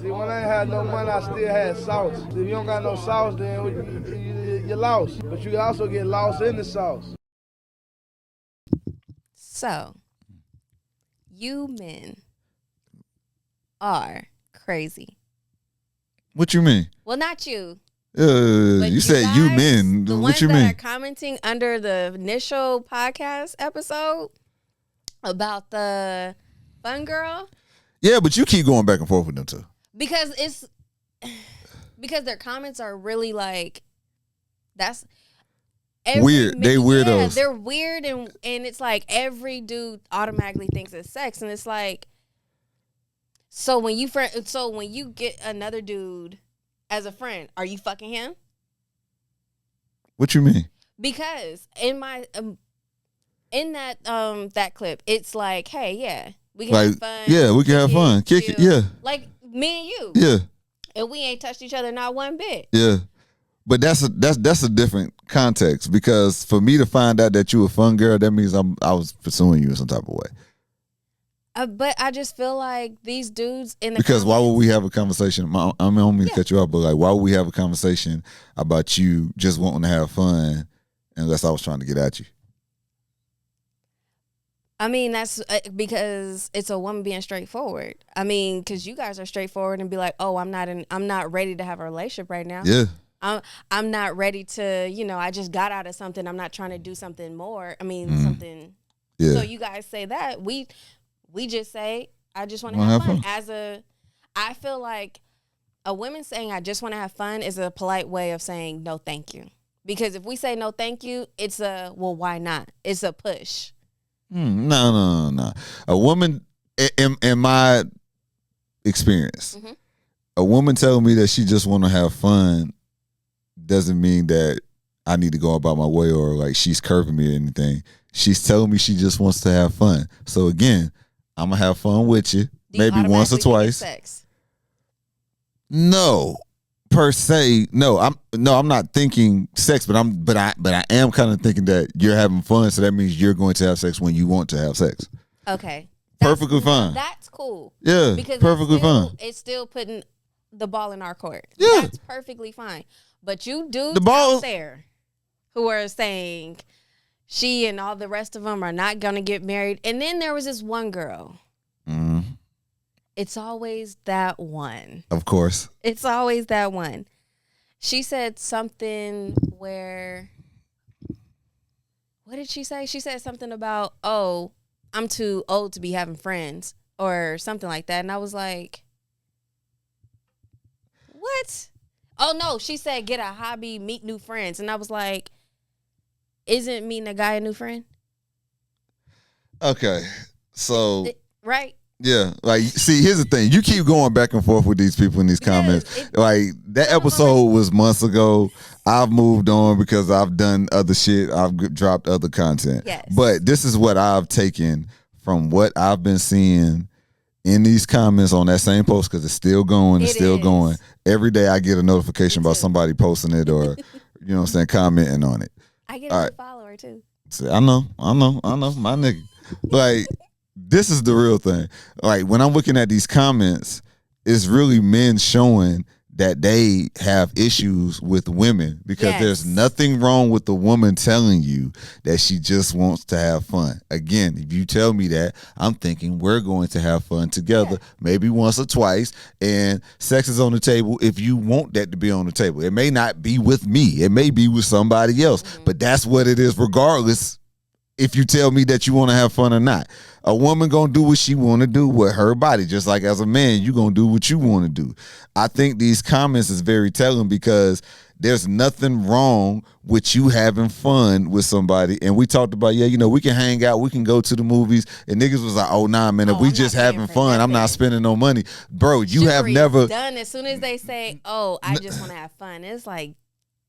See, when I ain't had no money, I still had sauce. If you don't got no sauce, then you're lost. But you can also get lost in the sauce. So, you men are crazy. What you mean? Well, not you. You said guys, you men. The what ones you that mean? Are commenting under the initial podcast episode about the fun girl. Yeah, but you keep going back and forth with them too. Because their comments are really like, that's weird. They weirdos. Yeah, they're weird, and it's like every dude automatically thinks it's sex, and it's like, so when you get another dude as a friend, are you fucking him? What you mean? Because in my in that clip, it's like, hey, yeah, we can have fun. Yeah, we can have fun. Kick it. Yeah. Like me and you. Yeah. And we ain't touched each other not one bit. Yeah. But that's a different context, because for me to find out that you a fun girl, that means I was pursuing you in some type of way. But I just feel like these dudes in the because why would we have a conversation? I don't mean to cut you off, but like, why would we have a conversation about you just wanting to have fun unless I was trying to get at you? I mean, that's because it's a woman being straightforward. I mean, because you guys are straightforward and be like, oh, I'm not ready to have a relationship right now. Yeah. I'm not ready to, I just got out of something. I'm not trying to do something more. I mean, something. Yeah. So you guys say that. We just say, I just want to have fun. I feel like a woman saying, I just want to have fun is a polite way of saying, no, thank you. Because if we say no, thank you, it's well, why not? It's a push. No. A woman, in my experience, a woman telling me that she just want to have fun doesn't mean that I need to go about my way or like she's curving me or anything. She's telling me she just wants to have fun. So again, I'm gonna have fun with you, maybe once or twice. Sex? No, per se. No, I'm not thinking sex, but I am kind of thinking that you're having fun. So that means you're going to have sex when you want to have sex. Okay, perfectly fine. That's cool. Yeah, because perfectly fine. It's still putting the ball in our court. Yeah, that's perfectly fine. But you dudes out there who are saying she and all the rest of them are not going to get married. And then there was this one girl. Mm-hmm. It's always that one. Of course. It's always that one. She said something where, what did she say? She said something about, oh, I'm too old to be having friends or something like that. And I was like, what? Oh, no, she said get a hobby, meet new friends. And I was like, isn't meeting a guy a new friend? Okay, so. Right? Yeah, like, see, here's the thing. You keep going back and forth with these people in these comments. Like, that episode was months ago. I've moved on because I've done other shit. I've dropped other content. Yes. But this is what I've taken from what I've been seeing in these comments on that same post, because it's still going. It's still going. Every day I get a notification about somebody posting it or, you know what I'm saying, commenting on it. I get a follower too. See, I know, my nigga. Like, this is the real thing. Like, when I'm looking at these comments, it's really men showing that they have issues with women, because there's nothing wrong with the woman telling you that she just wants to have fun. Again, if you tell me that, I'm thinking we're going to have fun together, maybe once or twice, and sex is on the table if you want that to be on the table. It may not be with me. It may be with somebody else, but that's what it is regardless if you tell me that you want to have fun or not. A woman gonna do what she want to do with her body, just like as a man, you gonna do what you want to do. I think these comments is very telling, because there's nothing wrong with you having fun with somebody. And we talked about, we can hang out, we can go to the movies, and niggas was like, oh nah, man, if we just having fun, I'm not spending no money. Bro, you have never done. As soon as they say, oh, I just want to have fun, it's like,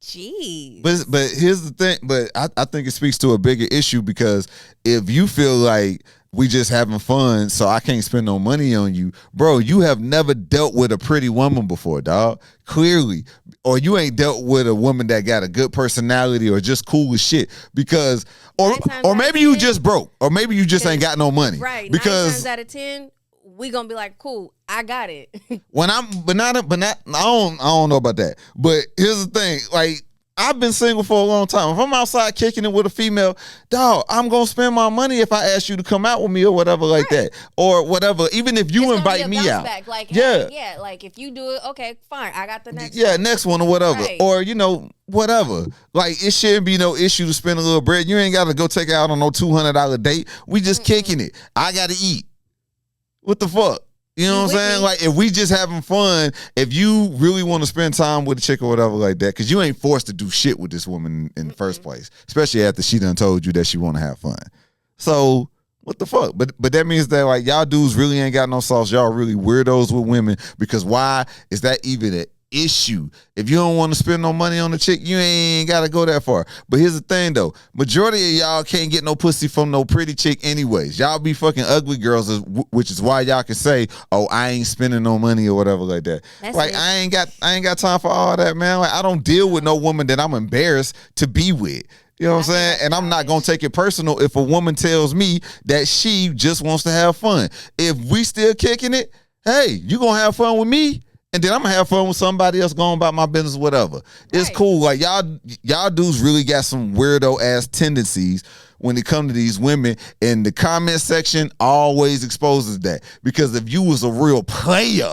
jeez. But here's the thing. But I think it speaks to a bigger issue, because if you feel like we just having fun, so I can't spend no money on you, bro, you have never dealt with a pretty woman before, dog. Clearly. Or you ain't dealt with a woman that got a good personality or just cool as shit. Because, or maybe you just broke, or maybe you just ain't got no money. Right. Because 9 times out of 10, we gonna be like, cool, I got it. I don't know about that. But here's the thing, like, I've been single for a long time. If I'm outside kicking it with a female, dog, I'm gonna spend my money if I ask you to come out with me or whatever like that, or whatever. Even if you invite me out, like, hey, yeah, like if you do it, okay, fine, I got the next. Yeah, one. Next one or whatever, right. Or whatever. Like, it shouldn't be no issue to spend a little bread. You ain't got to go take out on no $200 date. We just kicking it. I got to eat. What the fuck? You know what I'm saying? Like, if we just having fun, if you really want to spend time with a chick or whatever like that, because you ain't forced to do shit with this woman in the first place, especially after she done told you that she want to have fun. So, what the fuck? But that means that, like, y'all dudes really ain't got no sauce. Y'all really weirdos with women, because why is that even an issue? If you don't want to spend no money on the chick, you ain't gotta go that far. But here's the thing though, majority of y'all can't get no pussy from no pretty chick anyways. Y'all be fucking ugly girls, which is why y'all can say, oh, I ain't spending no money or whatever like that. That's like it. I ain't got time for all that, man. Like, I don't deal with no woman that I'm embarrassed to be with. You know what I'm saying? And I'm not going to take it personal if a woman tells me that she just wants to have fun. If we still kicking it, hey, you going to have fun with me? And then I'm gonna have fun with somebody else going about my business, whatever. It's cool. Like, y'all dudes really got some weirdo ass tendencies when it comes to these women. And the comment section always exposes that. Because if you was a real player,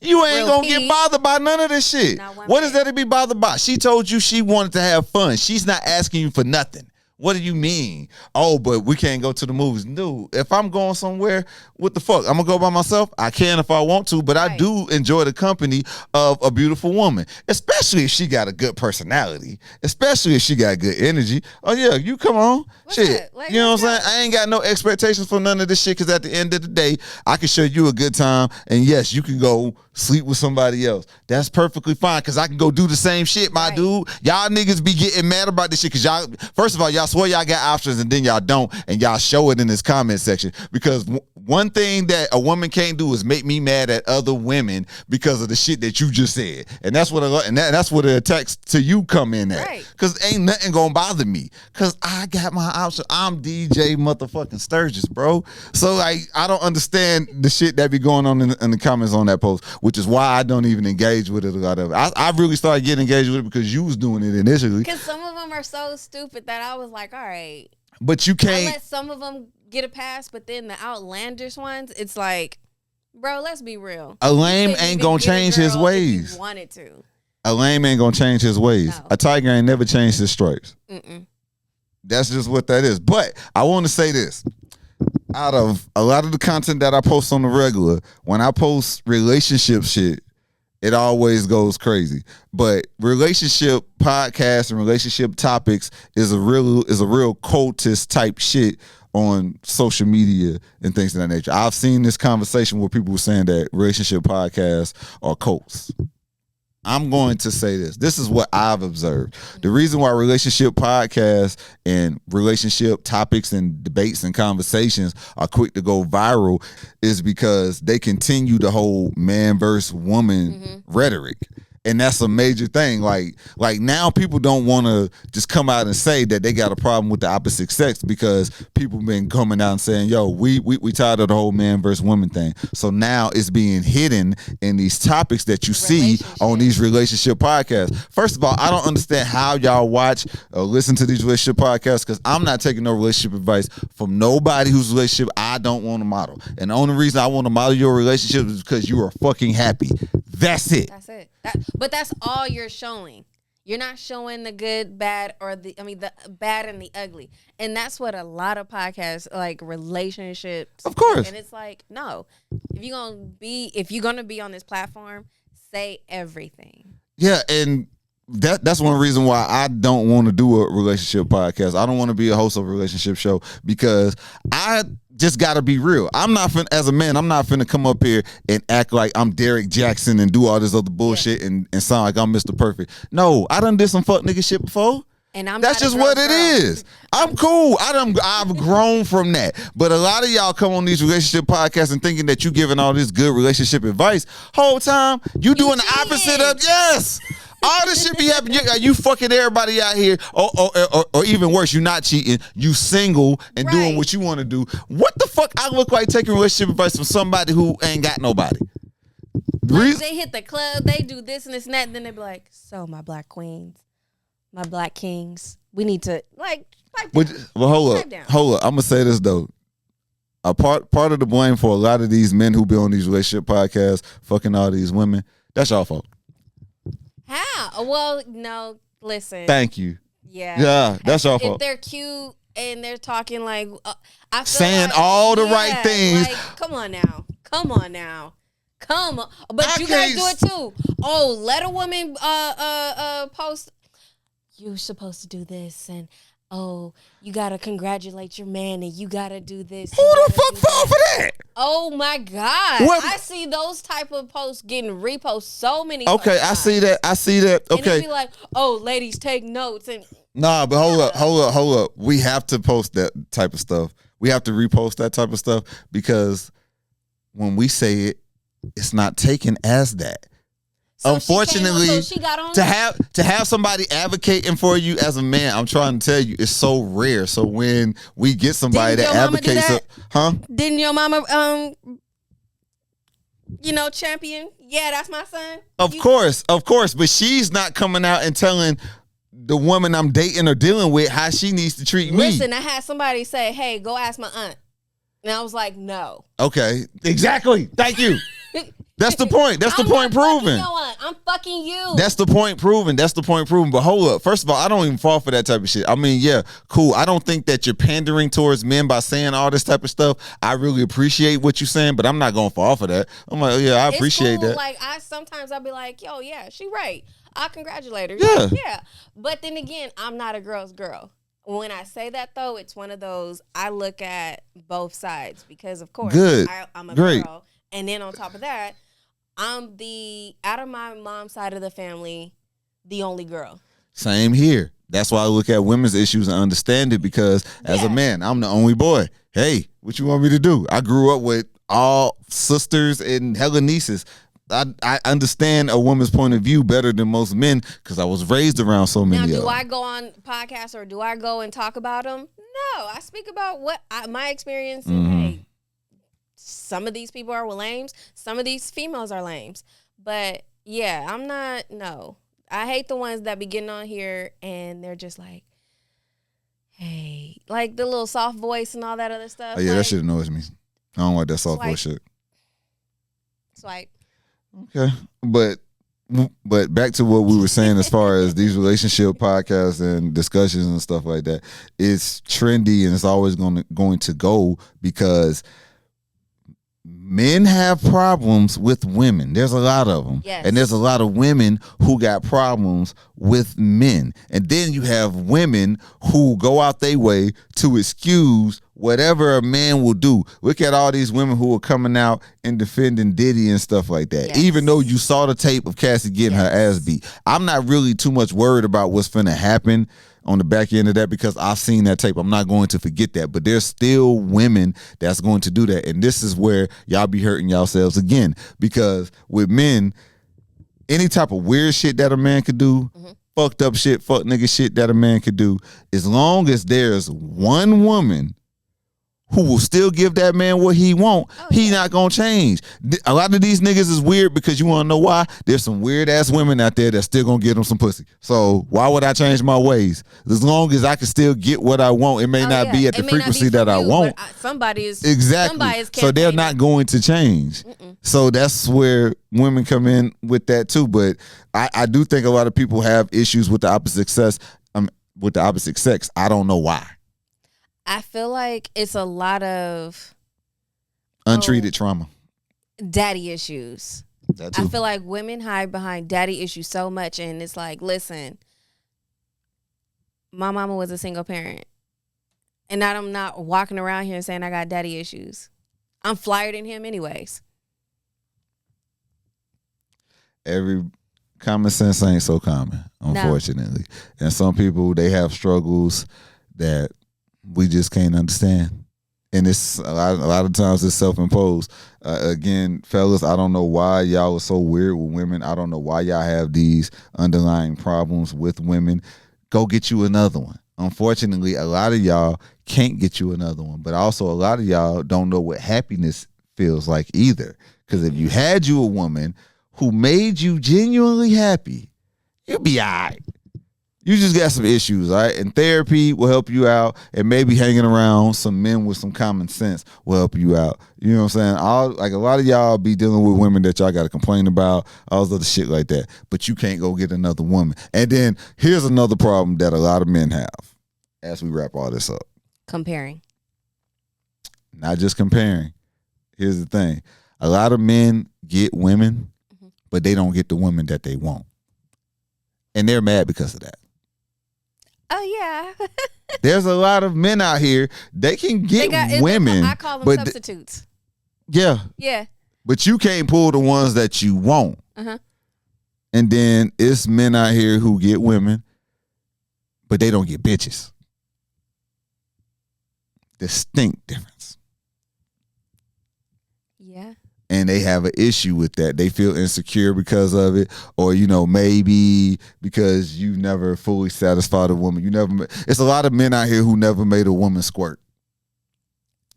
you ain't gonna get bothered by none of this shit. What is there to be bothered by? She told you she wanted to have fun. She's not asking you for nothing. What do you mean? Oh, but we can't go to the movies. Dude, if I'm going somewhere, what the fuck? I'm going to go by myself? I can if I want to, but I do enjoy the company of a beautiful woman, especially if she got a good personality, especially if she got good energy. Oh, yeah, you come on. Shit. Like, you know what I'm saying? I ain't got no expectations for none of this shit, because at the end of the day, I can show you a good time, and yes, you can go sleep with somebody else. That's perfectly fine, because I can go do the same shit, my dude. Y'all niggas be getting mad about this shit because y'all, first of all, y'all swear y'all got options and then y'all don't, and y'all show it in this comment section. Because one thing that a woman can't do is make me mad at other women because of the shit that you just said. And that's what that's what the attacks to you come in at. Because ain't nothing gonna bother me, because I got my option. I'm DJ motherfucking Sturgess, bro. So, like, I don't understand the shit that be going on in the comments on that post, which is why I don't even engage with it a lot of it. I really started getting engaged with it because you was doing it initially. Because some of them are so stupid that I was like, all right. But you can't. I let some of them get a pass, but then the outlandish ones, it's like, bro, let's be real. A lame ain't gonna change his ways. Wanted to. A lame ain't gonna change his ways. No. A tiger ain't never changed his stripes. That's just what that is. But I want to say this. Out of a lot of the content that I post on the regular, when I post relationship shit, it always goes crazy. But relationship podcasts and relationship topics is a real cultist type shit on social media and things of that nature. I've seen this conversation where people were saying that relationship podcasts are cults. I'm going to say this. This is what I've observed. The reason why relationship podcasts and relationship topics and debates and conversations are quick to go viral is because they continue the whole man versus woman rhetoric. And that's a major thing. Like now people don't want to just come out and say that they got a problem with the opposite sex, because people been coming out and saying, yo, we tired of the whole man versus woman thing. So now it's being hidden in these topics that you see on these relationship podcasts. First of all, I don't understand how y'all watch or listen to these relationship podcasts, because I'm not taking no relationship advice from nobody whose relationship I don't want to model. And the only reason I want to model your relationship is because you are fucking happy. That's it. That's it. But that's all you're showing. You're not showing the good, bad, or the bad and the ugly. And that's what a lot of podcasts, like relationships. Of course. And it's like, no. If you're gonna be on this platform, say everything. Yeah, and that's one reason why I don't want to do a relationship podcast. I don't want to be a host of a relationship show, because I just gotta be real. As a man, I'm not finna come up here and act like I'm Derek Jackson and do all this other bullshit and sound like I'm Mr. Perfect. No, I done did some fuck nigga shit before. And that's just what it is. I'm cool. I've grown from that. But a lot of y'all come on these relationship podcasts and thinking that you giving all this good relationship advice. Whole time you doing the opposite of yes. All this shit be happening. You fucking everybody out here, or even worse, you not cheating. You single and doing what you want to do. What the fuck? I look like taking relationship advice from somebody who ain't got nobody. Like they hit the club, they do this and this and that, and then they be like, "So my black queens, my black kings, we need to like." Well, hold up. I'm gonna say this though. A part of the blame for a lot of these men who be on these relationship podcasts, fucking all these women, that's y'all fault. How? Well, no. Listen. Thank you. Yeah, that's y'all fault. If they're cute and they're talking like, I feel saying like, all the right things. Like, come on now. But you guys do it too. Oh, let a woman post. You're supposed to do this, and oh, you gotta congratulate your man, and you gotta do this. Who the fuck fall for that? Oh my God! I see those type of posts getting reposted so many. Okay, I see that. Okay, and be like, oh, ladies, take notes and. Nah, but hold up. We have to post that type of stuff. We have to repost that type of stuff because when we say it, it's not taken as that. So unfortunately, she got on to have somebody advocating for you as a man, I'm trying to tell you, it's so rare. So when we get somebody that advocates, didn't your mama champion? Yeah, that's my son. Of course, but she's not coming out and telling the woman I'm dating or dealing with how she needs to treat me. Listen, I had somebody say, "Hey, go ask my aunt," and I was like, "No." Okay, exactly. Thank you. That's the point. That's the point proven. I'm fucking you. That's the point proven. But hold up. First of all, I don't even fall for that type of shit. I mean, yeah, cool. I don't think that you're pandering towards men by saying all this type of stuff. I really appreciate what you're saying, but I'm not going to fall for that. I'm like, yeah, I appreciate that. Like, sometimes I'll be like, yo, yeah, she right. I congratulate her. Yeah. Yeah. But then again, I'm not a girl's girl. When I say that, though, it's one of those, I look at both sides because, of course, I'm a girl. And then on top of that, I'm out of my mom's side of the family, the only girl. Same here. That's why I look at women's issues and understand it because as a man, I'm the only boy. Hey, what you want me to do? I grew up with all sisters and hella nieces. I understand a woman's point of view better than most men because I was raised around so many of them. Now, do I go on podcasts or do I go and talk about them? No, I speak about my experience. And, hey, some of these people are lames. Some of these females are lames. But, yeah, I'm not, no. I hate the ones that be getting on here and they're just like, hey, like the little soft voice and all that other stuff. Oh, yeah, that shit annoys me. I don't like that soft voice shit. Swipe. Okay, but back to what we were saying as far as these relationship podcasts and discussions and stuff like that, it's trendy and it's always going to go because men have problems with women. There's a lot of them. Yes. And there's a lot of women who got problems with men. And then you have women who go out their way to excuse whatever a man will do. Look at all these women who are coming out and defending Diddy and stuff like that. Yes. Even though you saw the tape of Cassie getting her ass beat. I'm not really too much worried about what's finna happen on the back end of that because I've seen that tape. I'm not going to forget that. But there's still women that's going to do that. And this is where y'all be hurting yourselves again. Because with men, any type of weird shit that a man could do, fucked up shit, fuck nigga shit that a man could do, as long as there's one woman who will still give that man what he want, he not gonna change. A lot of these niggas is weird because you wanna know why? There's some weird ass women out there that still gonna get them some pussy. So why would I change my ways? As long as I can still get what I want, it may not be at the frequency that I want. Somebody is exactly. So they're not going to change. So that's where women come in with that too. But I do think a lot of people have issues with the opposite sex. I don't know why. I feel like it's a lot of untreated trauma, daddy issues. That too. I feel like women hide behind daddy issues so much, and it's like, listen, my mama was a single parent, and I'm not walking around here saying I got daddy issues. I'm flyer than him anyways. Every common sense ain't so common, unfortunately. No. And some people, they have struggles that we just can't understand. And it's a lot of times it's self-imposed. Again, fellas, I don't know why y'all are so weird with women. I don't know why y'all have these underlying problems with women. Go get you another one. Unfortunately, a lot of y'all can't get you another one. But also a lot of y'all don't know what happiness feels like either. Because if you had you a woman who made you genuinely happy, you'll be all right. You just got some issues, all right? And therapy will help you out, and maybe hanging around some men with some common sense will help you out. You know what I'm saying? Like a lot of y'all be dealing with women that y'all got to complain about, all this other shit like that. But you can't go get another woman. And then here's another problem that a lot of men have as we wrap all this up. Comparing. Not just comparing. Here's the thing. A lot of men get women, but they don't get the women that they want. And they're mad because of that. Oh, yeah. There's a lot of men out here. They can get women. I call them substitutes. Yeah. Yeah. But you can't pull the ones that you want. Uh-huh. And then it's men out here who get women, but they don't get bitches. Distinct difference. Yeah. And they have an issue with that. They feel insecure because of it, or maybe because you never fully satisfied a woman. It's a lot of men out here who never made a woman squirt,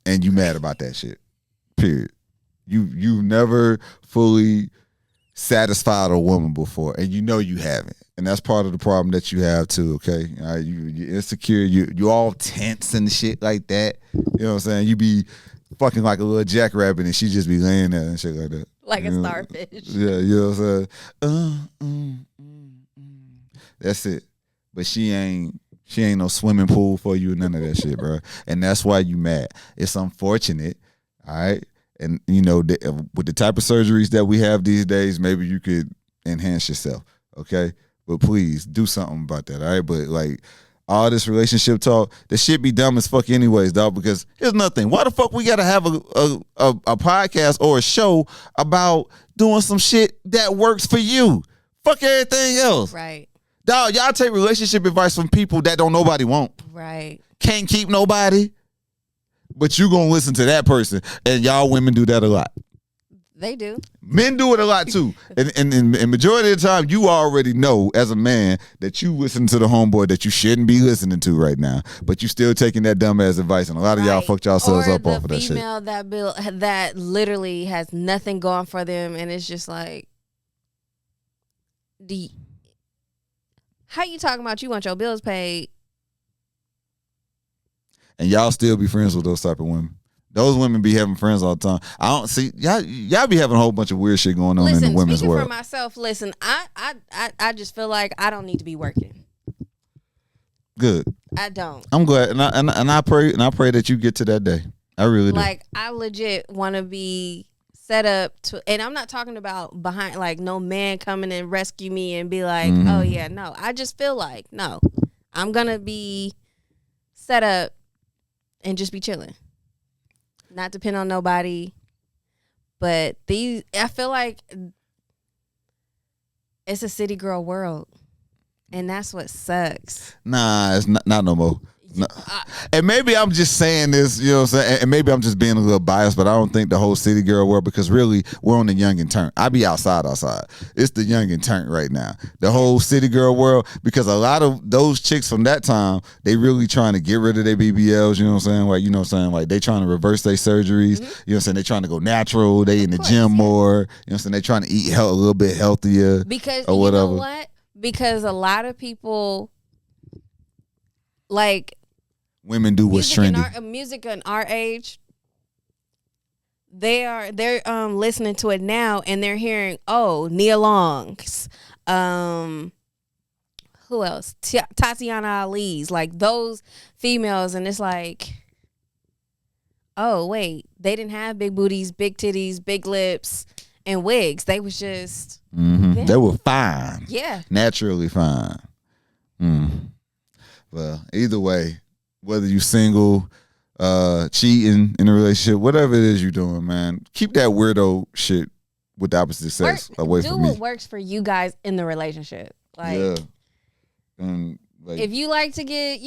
and you mad about that shit. Period. You never fully satisfied a woman before, and you haven't, and that's part of the problem that you have too. Okay, all right, you're insecure. You all tense and shit like that. You know what I'm saying? You be fucking like a little jackrabbit, and she just be laying there and shit like that. Like a starfish. Yeah, you know what I'm saying? That's it. But she ain't no swimming pool for you, none of that shit, bro. And that's why you mad. It's unfortunate, all right? And, with the type of surgeries that we have these days, maybe you could enhance yourself, okay? But please, do something about that, all right? But, like, all this relationship talk, the shit be dumb as fuck anyways, dog, because here's nothing. Why the fuck we gotta have a podcast or a show about doing some shit that works for you? Fuck everything else. Right. Dog, y'all take relationship advice from people that don't nobody want. Right. Can't keep nobody. But you gonna listen to that person, and y'all women do that a lot. They do. Men do it a lot too. And majority of the time, you already know as a man that you listen to the homeboy that you shouldn't be listening to right now, but you still taking that dumb ass advice, and a lot of y'all fucked yourselves up off of that shit. Or the female that literally has nothing going for them, and it's just like, how you talking about you want your bills paid? And y'all still be friends with those type of women. Those women be having friends all the time. I don't see y'all be having a whole bunch of weird shit going on in the women's world. For myself, listen, I just feel like I don't need to be working. Good. I don't. I'm glad, and I pray that you get to that day. I really do. Like, I legit want to be set up to, and I'm not talking about behind, like, no man coming and rescue me and be like, oh yeah, no. I just feel like, no, I'm gonna be set up and just be chilling. Not depend on nobody. But I feel like it's a city girl world. And that's what sucks. Nah, it's not no more. No. And maybe I'm just saying this, you know what I'm saying? And maybe I'm just being a little biased, but I don't think the whole city girl world, because really we're on the young and turn. I be outside. It's the young and turn right now. The whole city girl world, because a lot of those chicks from that time, they really trying to get rid of their BBLs, you know what I'm saying? Like, you know what I'm saying? Like, they trying to reverse their surgeries, you know what I'm saying? They trying to go natural, they in the gym more, you know what I'm saying? They trying to eat a little bit healthier. Because, or whatever. You know what? Because a lot of people, like, women do what's trendy. Music in our age, they're listening to it now, and they're hearing, Nia Long's, who else? Tatiana Ali's, like those females, and it's like, oh wait, they didn't have big booties, big titties, big lips, and wigs. They was just they were fine. Yeah, naturally fine. Well, either way, whether you single, cheating in a relationship, whatever it is you're doing, man, keep that weirdo shit with the opposite sex away from me. Do what works for you guys in the relationship. Like, yeah. Like, if you like to get,